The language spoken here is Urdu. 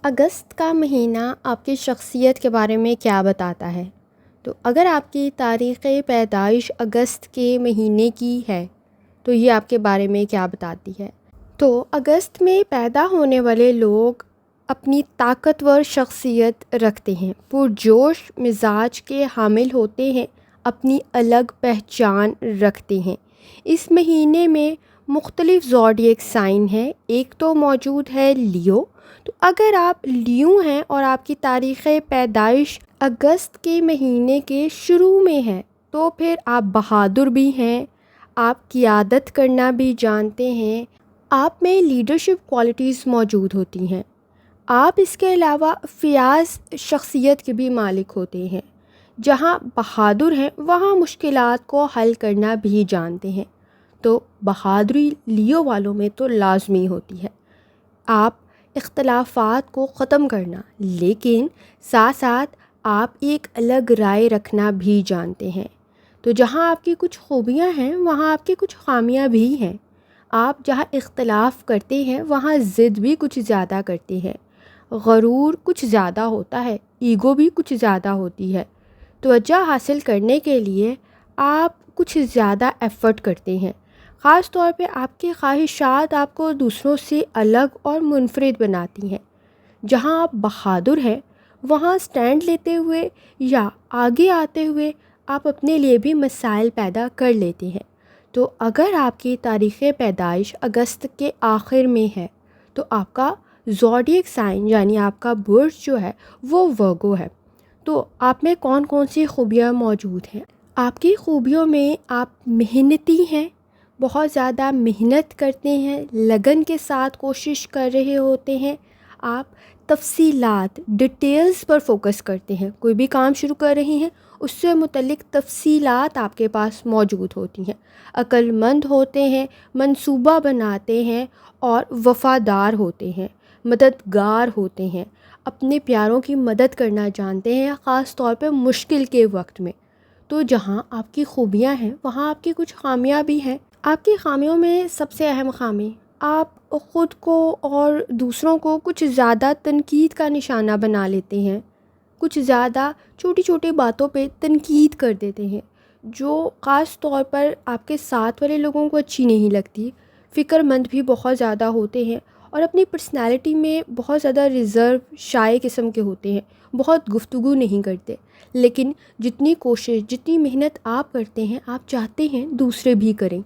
اگست کا مہینہ آپ کی شخصیت کے بارے میں کیا بتاتا ہے؟ تو اگر آپ کی تاریخ پیدائش اگست کے مہینے کی ہے تو یہ آپ کے بارے میں کیا بتاتی ہے؟ تو اگست میں پیدا ہونے والے لوگ اپنی طاقتور شخصیت رکھتے ہیں، پرجوش مزاج کے حامل ہوتے ہیں، اپنی الگ پہچان رکھتے ہیں۔ اس مہینے میں مختلف زوڈیک سائن ہیں۔ ایک تو موجود ہے لیو۔ تو اگر آپ لیو ہیں اور آپ کی تاریخ پیدائش اگست کے مہینے کے شروع میں ہے تو پھر آپ بہادر بھی ہیں، آپ قیادت کرنا بھی جانتے ہیں، آپ میں لیڈرشپ کوالٹیز موجود ہوتی ہیں۔ آپ اس کے علاوہ فیاض شخصیت کے بھی مالک ہوتے ہیں۔ جہاں بہادر ہیں وہاں مشکلات کو حل کرنا بھی جانتے ہیں۔ تو بہادری لیو والوں میں تو لازمی ہوتی ہے۔ آپ اختلافات کو ختم کرنا، لیکن ساتھ ساتھ آپ ایک الگ رائے رکھنا بھی جانتے ہیں۔ تو جہاں آپ کی کچھ خوبیاں ہیں وہاں آپ کی کچھ خامیاں بھی ہیں۔ آپ جہاں اختلاف کرتے ہیں وہاں ضد بھی کچھ زیادہ کرتے ہیں، غرور کچھ زیادہ ہوتا ہے، ایگو بھی کچھ زیادہ ہوتی ہے۔ توجہ حاصل کرنے کے لیے آپ کچھ زیادہ ایفرٹ کرتے ہیں۔ خاص طور پہ آپ کی خواہشات آپ کو دوسروں سے الگ اور منفرد بناتی ہیں۔ جہاں آپ بہادر ہیں وہاں سٹینڈ لیتے ہوئے یا آگے آتے ہوئے آپ اپنے لیے بھی مسائل پیدا کر لیتے ہیں۔ تو اگر آپ کی تاریخ پیدائش اگست کے آخر میں ہے تو آپ کا زوڈیک سائن یعنی آپ کا برج جو ہے وہ ورگو ہے۔ تو آپ میں کون کون سی خوبیاں موجود ہیں؟ آپ کی خوبیوں میں آپ محنتی ہیں، بہت زیادہ محنت کرتے ہیں، لگن کے ساتھ کوشش کر رہے ہوتے ہیں، آپ تفصیلات ڈیٹیلز پر فوکس کرتے ہیں۔ کوئی بھی کام شروع کر رہے ہیں اس سے متعلق تفصیلات آپ کے پاس موجود ہوتی ہیں، عقل مند ہوتے ہیں، منصوبہ بناتے ہیں اور وفادار ہوتے ہیں، مددگار ہوتے ہیں، اپنے پیاروں کی مدد کرنا جانتے ہیں، خاص طور پہ مشکل کے وقت میں۔ تو جہاں آپ کی خوبیاں ہیں وہاں آپ کی کچھ خامیاں بھی ہیں۔ آپ کی خامیوں میں سب سے اہم خامی، آپ خود کو اور دوسروں کو کچھ زیادہ تنقید کا نشانہ بنا لیتے ہیں، کچھ زیادہ چھوٹی چھوٹی باتوں پہ تنقید کر دیتے ہیں جو خاص طور پر آپ کے ساتھ والے لوگوں کو اچھی نہیں لگتی۔ فکر مند بھی بہت زیادہ ہوتے ہیں اور اپنی پرسنالٹی میں بہت زیادہ ریزرو شائع قسم کے ہوتے ہیں، بہت گفتگو نہیں کرتے، لیکن جتنی کوشش جتنی محنت آپ کرتے ہیں آپ چاہتے ہیں دوسرے بھی کریں۔